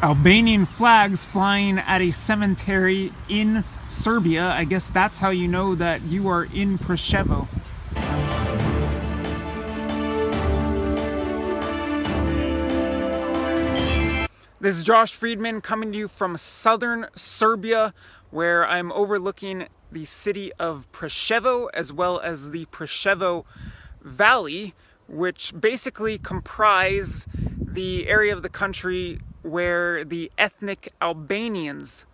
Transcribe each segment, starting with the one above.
Albanian flags flying at a cemetery in Serbia. I guess that's how you know that you are in Presevo. This is Josh Friedman coming to you from southern Serbia, where I'm overlooking the city of Presevo as well as the Presevo Valley, which basically comprise the area of the country where the ethnic Albanians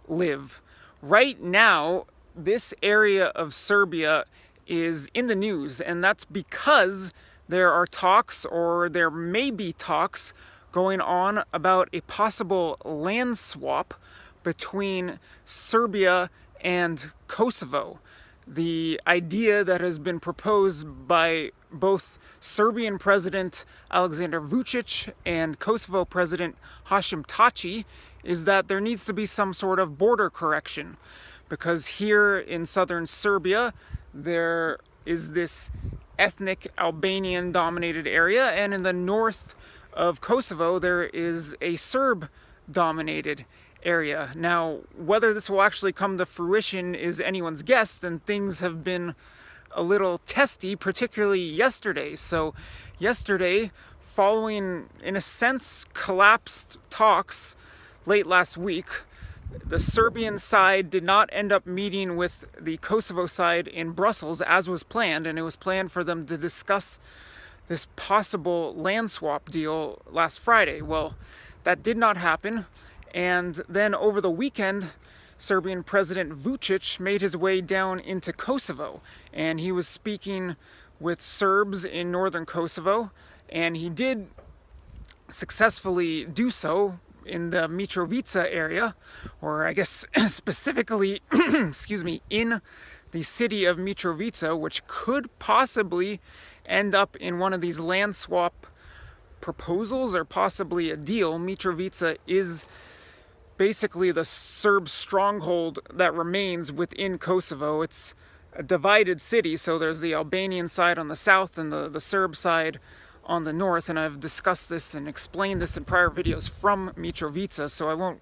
live. Right now, this area of Serbia is in the news, and that's because there are talks, or there may be talks, going on about a possible land swap between Serbia and Kosovo. The idea that has been proposed by both Serbian President Aleksandar Vučić and Kosovo President Hashim Tači is that there needs to be some sort of border correction, because here in southern Serbia there is this ethnic Albanian-dominated area, and in the north of Kosovo there is a Serb-dominated area. Now, whether this will actually come to fruition is anyone's guess, and things have been a little testy, particularly yesterday. So yesterday, following, in a sense, collapsed talks late last week, the Serbian side did not end up meeting with the Kosovo side in Brussels as was planned, and it was planned for them to discuss this possible land swap deal last Friday. Well, that did not happen. And then over the weekend, Serbian President Vučić made his way down into Kosovo, and he was speaking with Serbs in northern Kosovo, and he did successfully do so in the Mitrovica area, or I guess specifically, excuse me, in the city of Mitrovica, which could possibly end up in one of these land swap proposals or possibly a deal. Mitrovica is basically the Serb stronghold that remains within Kosovo. It's a divided city, so there's the Albanian side on the south and the Serb side on the north, and I've discussed this and explained this in prior videos from Mitrovica, so I won't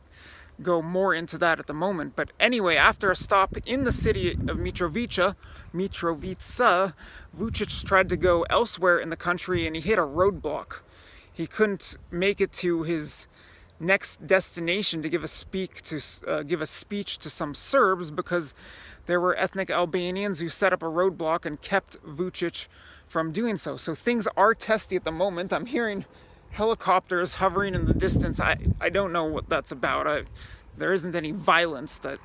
go more into that at the moment. But anyway, after a stop in the city of Mitrovica, Vučić tried to go elsewhere in the country and he hit a roadblock. He couldn't make it to his next destination to give a speech to some Serbs, because there were ethnic Albanians who set up a roadblock and kept Vučić from doing so. So things are testy at the moment. I'm hearing helicopters hovering in the distance. I don't know what that's about. There isn't any violence that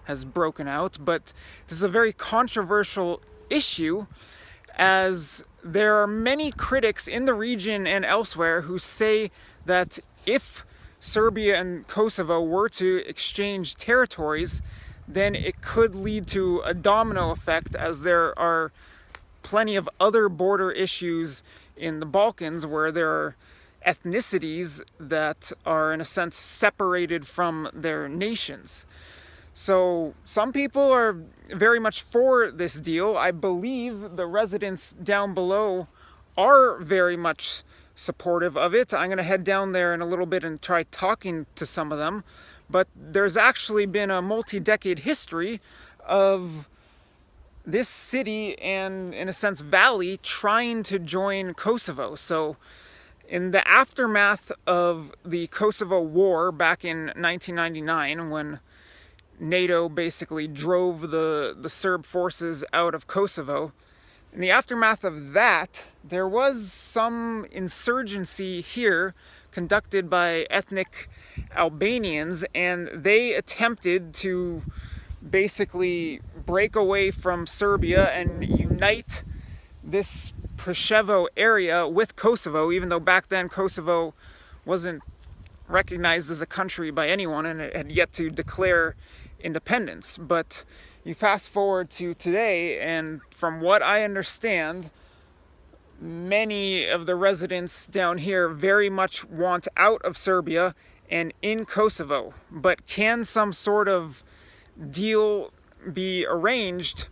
has broken out, but this is a very controversial issue, as there are many critics in the region and elsewhere who say that if Serbia and Kosovo were to exchange territories, then it could lead to a domino effect, as there are plenty of other border issues in the Balkans where there are ethnicities that are, in a sense, separated from their nations. So some people are very much for this deal. I believe the residents down below are very much supportive of it. I'm going to head down there in a little bit and try talking to some of them. But there's actually been a multi-decade history of this city and, in a sense, valley trying to join Kosovo. So in the aftermath of the Kosovo War back in 1999, when NATO basically drove the Serb forces out of Kosovo, in the aftermath of that, there was some insurgency here conducted by ethnic Albanians, and they attempted to basically break away from Serbia and unite this Presevo area with Kosovo, even though back then Kosovo wasn't recognized as a country by anyone and it had yet to declare independence. But you fast forward to today, and from what I understand, many of the residents down here very much want out of Serbia and in Kosovo. But can some sort of deal be arranged?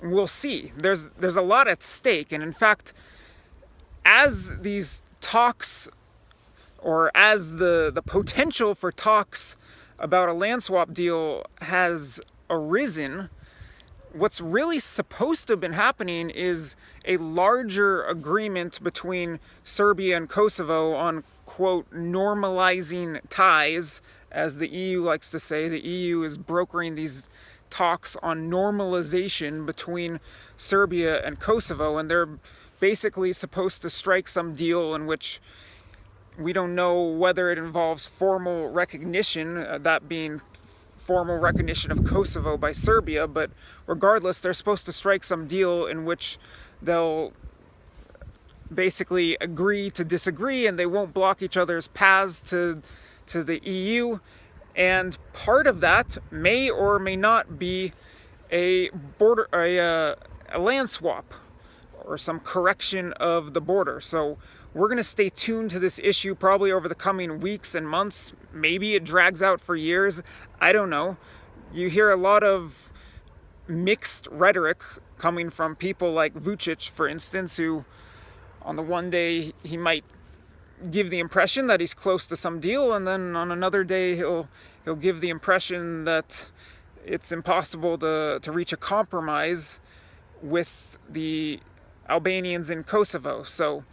We'll see. There's a lot at stake, and in fact, as these talks or as the potential for talks about a land swap deal has arisen, what's really supposed to have been happening is a larger agreement between Serbia and Kosovo on, quote, normalizing ties. As the EU likes to say, the EU is brokering these talks on normalization between Serbia and Kosovo, and they're basically supposed to strike some deal in which we don't know whether it involves formal recognition, that being formal recognition of Kosovo by Serbia, but regardless, they're supposed to strike some deal in which they'll basically agree to disagree, and they won't block each other's paths to the EU. And part of that may or may not be a land swap or some correction of the border. So we're going to stay tuned to this issue probably over the coming weeks and months. Maybe it drags out for years. I don't know. You hear a lot of mixed rhetoric coming from people like Vučić, for instance, who on the one day he might give the impression that he's close to some deal, and then on another day he'll give the impression that it's impossible to reach a compromise with the Albanians in Kosovo. So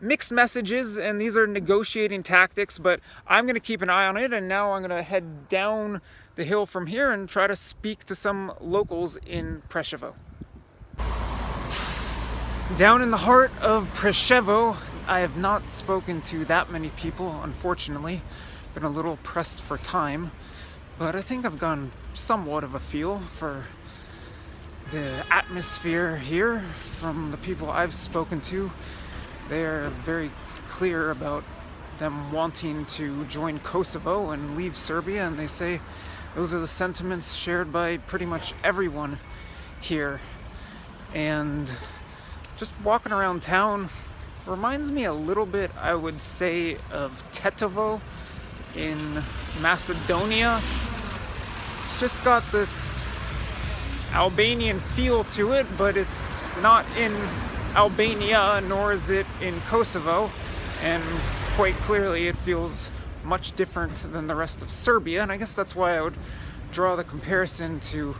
mixed messages, and these are negotiating tactics, but I'm going to keep an eye on it, and now I'm going to head down the hill from here and try to speak to some locals in Presevo. Down in the heart of Presevo, I have not spoken to that many people, unfortunately. Been a little pressed for time, but I think I've gotten somewhat of a feel for the atmosphere here from the people I've spoken to. They are very clear about them wanting to join Kosovo and leave Serbia, and they say those are the sentiments shared by pretty much everyone here. And just walking around town reminds me a little bit, I would say, of Tetovo in Macedonia. It's just got this Albanian feel to it, but it's not in Albania, nor is it in Kosovo, and quite clearly it feels much different than the rest of Serbia, and I guess that's why I would draw the comparison to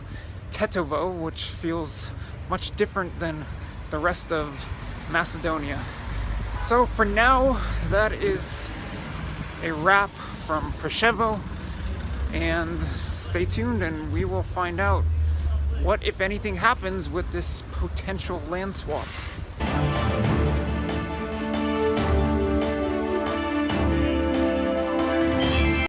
Tetovo, which feels much different than the rest of Macedonia. So for now, that is a wrap from Presevo, and stay tuned and we will find out what, if anything, happens with this potential land swap.